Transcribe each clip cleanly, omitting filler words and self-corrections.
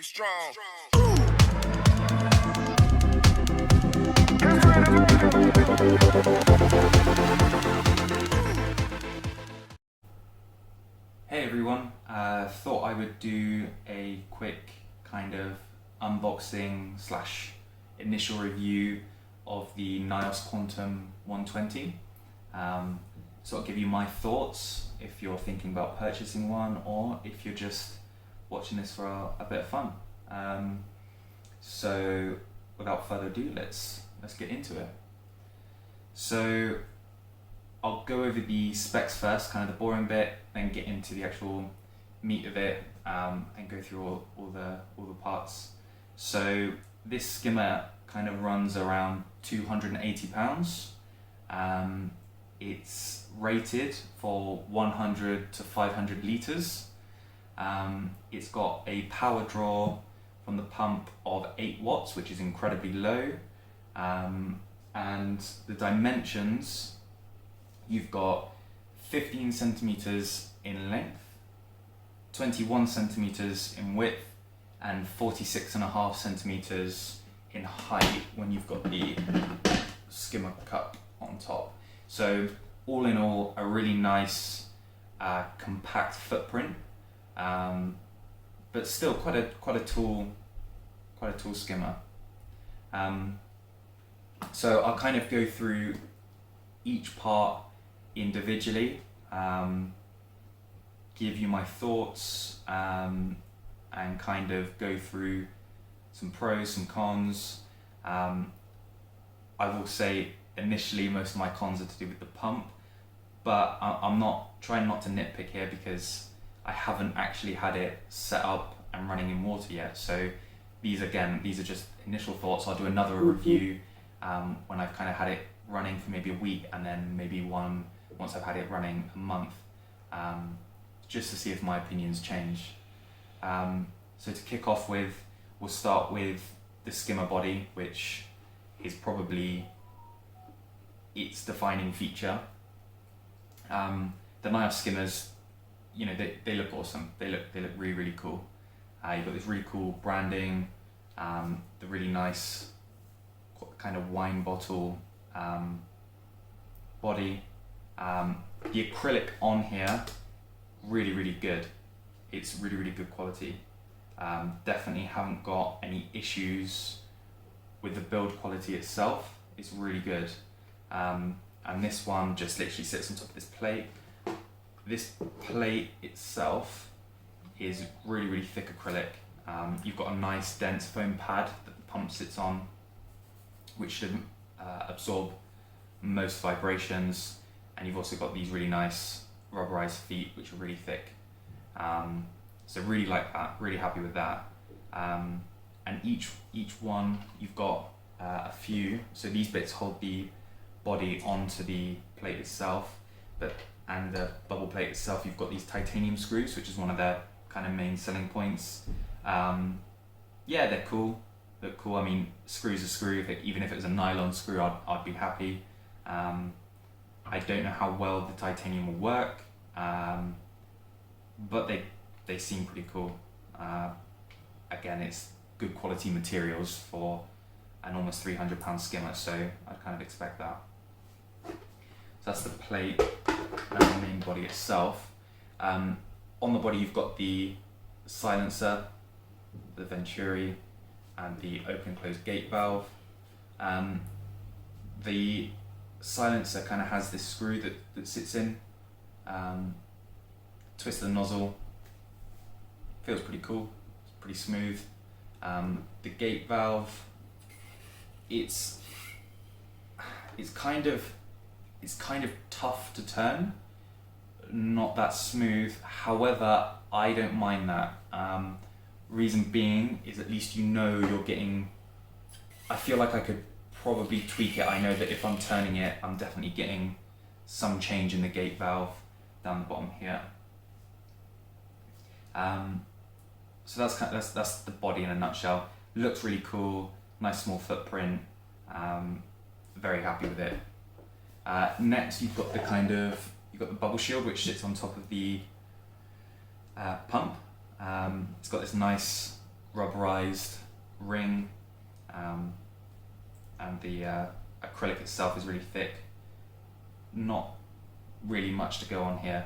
Be strong. Hey everyone, thought I would do a quick kind of unboxing slash initial review of the NYOS Quantum 120. So I'll give you my thoughts if you're thinking about purchasing one or if you're just watching this for a bit of fun. So without further ado, let's get into it. So I'll go over the specs first, kind of the boring bit, then get into the actual meat of it, and go through all the parts. So this skimmer kind of runs around £280. It's rated for 100 to 500 litres. It's got a power draw from the pump of 8 watts, which is incredibly low. And the dimensions, you've got 15 centimeters in length, 21 centimeters in width, and 46.5 centimeters in height when you've got the skimmer cup on top. So all in all, a really nice compact footprint, but still quite a tall skimmer. So I'll kind of go through each part individually, give you my thoughts, and kind of go through some pros, some cons. I will say initially most of my cons are to do with the pump, but I'm not trying not to nitpick here because I haven't actually had it set up and running in water yet. So these are just initial thoughts. I'll do another review when I've kind of had it running for maybe a week, and then maybe one once I've had it running a month, just to see if my opinions change. So to kick off with, we'll start with the skimmer body, which is probably its defining feature. The NYOS skimmers, you know, they look awesome. They look really, really cool. You've got this really cool branding, the really nice kind of wine bottle body. The acrylic on here, really, really good. It's really, really good quality. Definitely haven't got any issues with the build quality itself. It's really good. And this one just literally sits on top of this plate. This plate itself is really, really thick acrylic. You've got a nice dense foam pad that the pump sits on, which should absorb most vibrations, and you've also got these really nice rubberized feet which are really thick. So really like that, really happy with that. And each one you've got a few, so these bits hold the body onto the plate itself, and the bubble plate itself, you've got these titanium screws, which is one of their kind of main selling points. Yeah, they're cool. Look cool. I mean, screw's a screw. Even if it was a nylon screw, I'd be happy. I don't know how well the titanium will work, but they seem pretty cool. Again, it's good quality materials for an almost £300 skimmer, so I'd kind of expect that. So that's the plate and the main body itself. On the body you've got the silencer, the Venturi, and the open and closed gate valve. The silencer kind of has this screw that sits in, twist the nozzle, feels pretty cool, it's pretty smooth. The gate valve, it's kind of tough to turn, not that smooth. However, I don't mind that. Reason being is at least you know you're getting, I feel like I could probably tweak it. I know that if I'm turning it, I'm definitely getting some change in the gate valve down the bottom here. So that's the body in a nutshell. Looks really cool, nice small footprint. Very happy with it. Next, you've got the bubble shield, which sits on top of the pump. It's got this nice rubberized ring, and the acrylic itself is really thick. Not really much to go on here.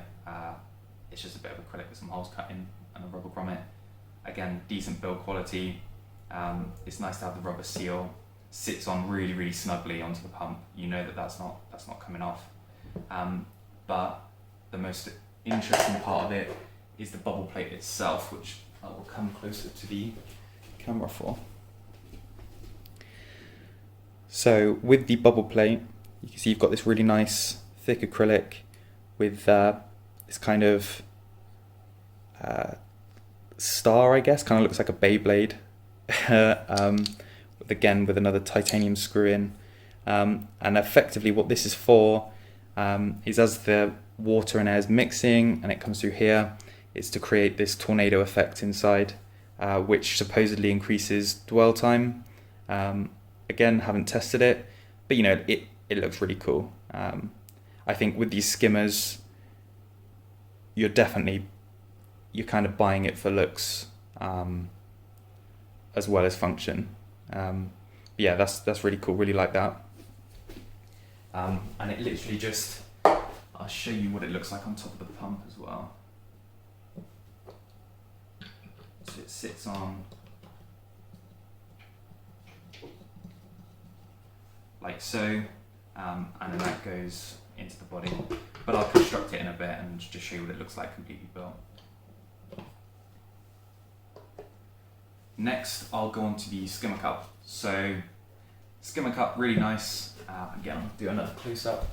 It's just a bit of acrylic with some holes cut in and a rubber grommet. Again, decent build quality. It's nice to have the rubber seal. Sits on really, really snugly onto the pump. You know that that's not coming off. But the most interesting part of it is the bubble plate itself, which I will come closer to the camera for. So with the bubble plate, you can see you've got this really nice thick acrylic with this kind of star, I guess, kind of looks like a Beyblade. Again, with another titanium screw in. And effectively what this is for is as the water and air is mixing and it comes through here, it's to create this tornado effect inside, which supposedly increases dwell time. Again, haven't tested it, but you know, it looks really cool. I think with these skimmers, you're kind of buying it for looks as well as function. Yeah, that's really cool. Really like that. And it literally just, I'll show you what it looks like on top of the pump as well. So it sits on like so, and then that goes into the body. But I'll construct it in a bit and just show you what it looks like completely built. Next, I'll go on to the skimmer cup. So, skimmer cup, really nice. Again, I'll do another close up.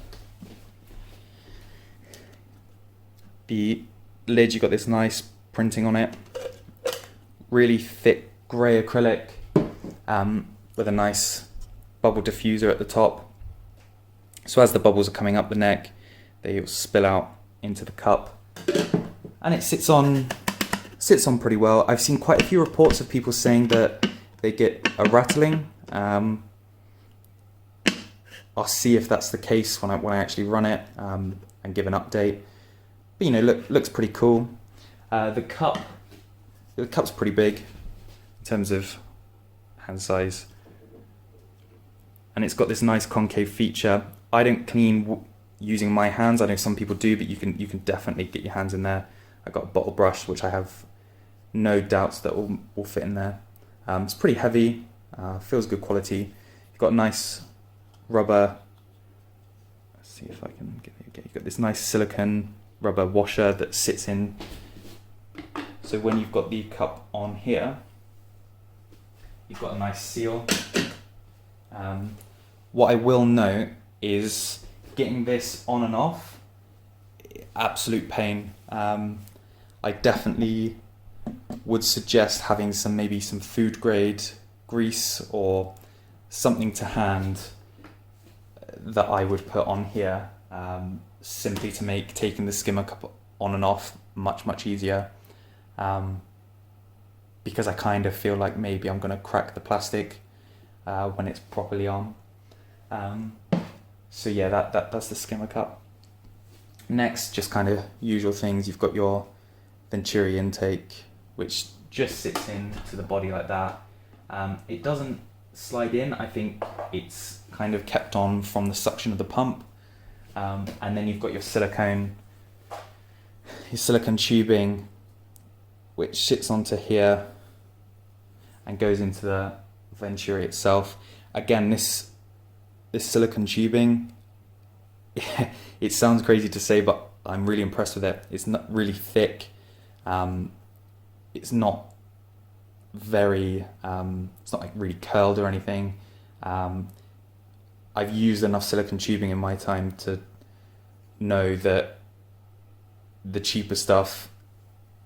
The lid, you've got this nice printing on it. Really thick grey acrylic with a nice bubble diffuser at the top. So as the bubbles are coming up the neck, they will spill out into the cup. And it sits on pretty well. I've seen quite a few reports of people saying that they get a rattling. I'll see if that's the case when I actually run it and give an update. But you know, looks pretty cool. The cup's pretty big in terms of hand size, and it's got this nice concave feature. I don't clean using my hands. I know some people do, but you can definitely get your hands in there. I've got a bottle brush, which I have no doubts that will fit in there. It's pretty heavy, feels good quality. You've got nice rubber. Let's see if I can get it. You've got this nice silicone rubber washer that sits in. So when you've got the cup on here, you've got a nice seal. What I will note is getting this on and off, absolute pain. I definitely would suggest having maybe some food grade grease or something to hand that I would put on here, simply to make taking the skimmer cup on and off much easier. Because I kind of feel like maybe I'm going to crack the plastic when it's properly on. So yeah, that's the skimmer cup. Next, just kind of usual things. You've got your Venturi Intake, which just sits into the body like that. It doesn't slide in. I think it's kind of kept on from the suction of the pump. And then you've got your silicone tubing, which sits onto here and goes into the Venturi itself. Again, this silicone tubing, it sounds crazy to say, but I'm really impressed with it. It's not really thick. It's not very, it's not like really curled or anything. I've used enough silicone tubing in my time to know that the cheaper stuff,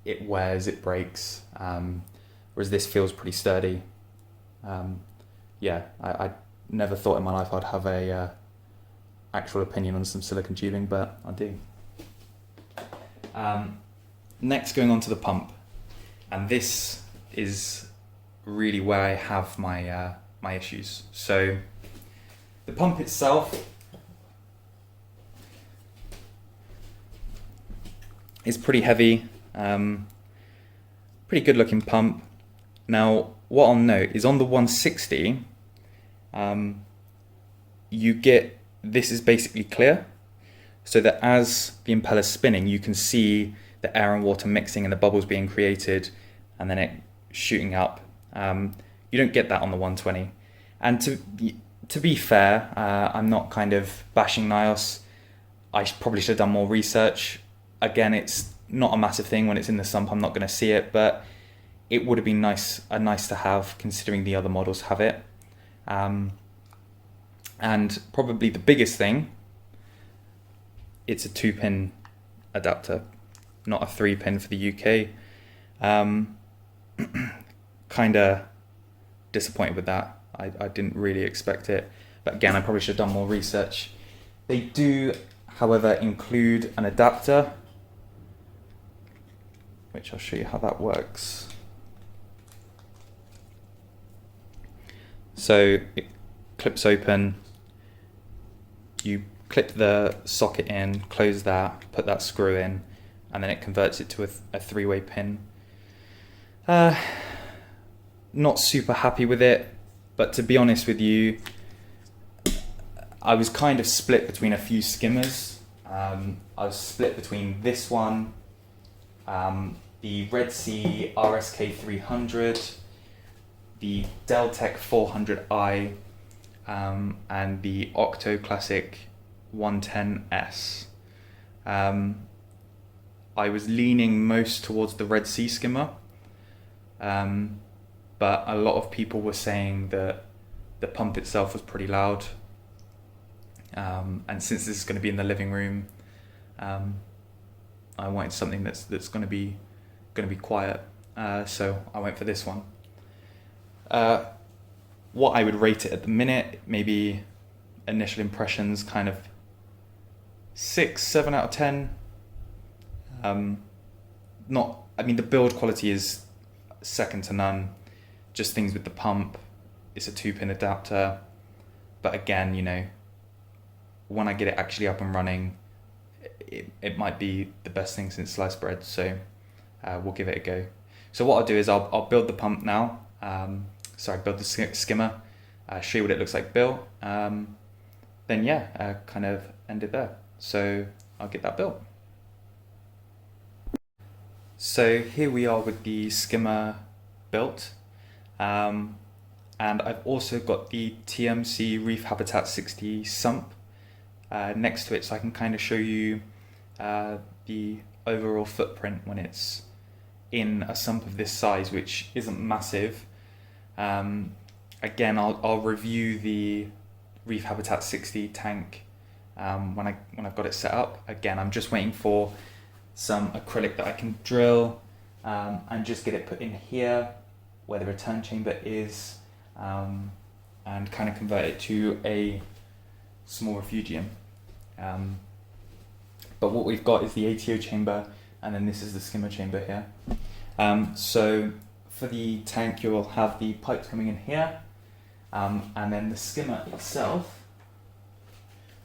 it wears, it breaks, whereas this feels pretty sturdy. Yeah, I never thought in my life I'd have a actual opinion on some silicone tubing, but I do. Next, going on to the pump, and this is really where I have my my issues. So the pump itself is pretty heavy, pretty good looking pump. Now, what I'll note is on the 160, you get, this is basically clear, so that as the impeller's spinning, you can see the air and water mixing and the bubbles being created, and then it shooting up. You don't get that on the 120. And to be fair, I'm not kind of bashing NYOS. I probably should have done more research. Again, it's not a massive thing. When it's in the sump, I'm not going to see it, but it would have been nice to have, considering the other models have it. And probably the biggest thing, it's a 2-pin adapter, not a 3-pin for the UK. Kind of disappointed with that. I didn't really expect it, but again, I probably should have done more research. They do, however, include an adapter, which I'll show you how that works. So it clips open, you clip the socket in, close that, put that screw in, and then it converts it to a 3-way pin. Not super happy with it, but to be honest with you, I was kind of split between a few skimmers. I was split between this one, the Red Sea RSK 300, the Deltec 400i, and the Octo Classic 110S. I was leaning most towards the Red Sea skimmer, but a lot of people were saying that the pump itself was pretty loud, and since this is going to be in the living room, I wanted something that's going to be quiet, so I went for this one. What I would rate it at the minute, maybe initial impressions, kind of 6-7 out of 10. The build quality is second to none. Just things with the pump. It's a 2-pin adapter, but again, when I get it actually up and running, it might be the best thing since sliced bread. So we'll give it a go. So what I'll do is I'll build the pump now. Build the skimmer. Show you what it looks like built. Then kind of end it there. So I'll get that built. So here we are with the skimmer built, and I've also got the TMC Reef Habitat 60 sump next to it, so I can kind of show you the overall footprint when it's in a sump of this size, which isn't massive. Again, I'll review the Reef Habitat 60 tank when I've got it set up. Again, I'm just waiting for some acrylic that I can drill and just get it put in here where the return chamber is, and kind of convert it to a small refugium. But what we've got is the ATO chamber, and then this is the skimmer chamber here. So for the tank, you'll have the pipes coming in here, and then the skimmer itself,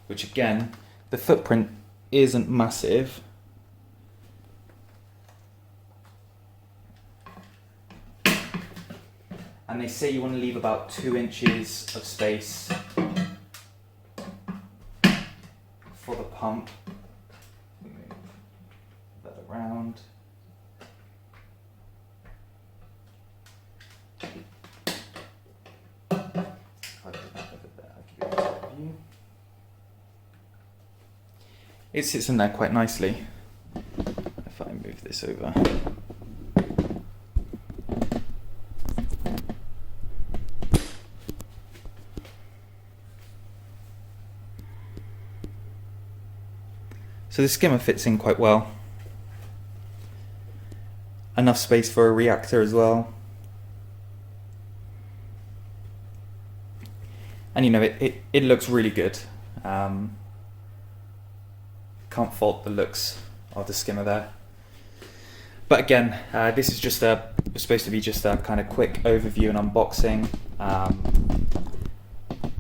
which again, the footprint isn't massive. And they say you want to leave about 2 inches of space for the pump. Move that around. It sits in there quite nicely. If I move this over. So the skimmer fits in quite well. Enough space for a reactor as well. And it looks really good. Can't fault the looks of the skimmer there. But again, this is just supposed to be just a kind of quick overview and unboxing.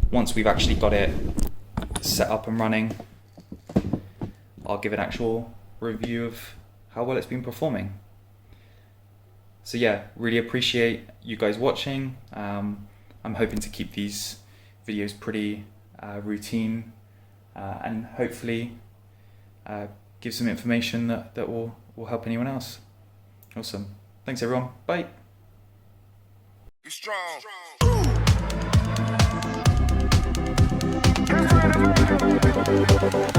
Once we've actually got it set up and running, I'll give an actual review of how well it's been performing. So yeah, really appreciate you guys watching. I'm hoping to keep these videos pretty routine and hopefully give some information that will help anyone else. Awesome. Thanks everyone. Bye. Be strong. Strong.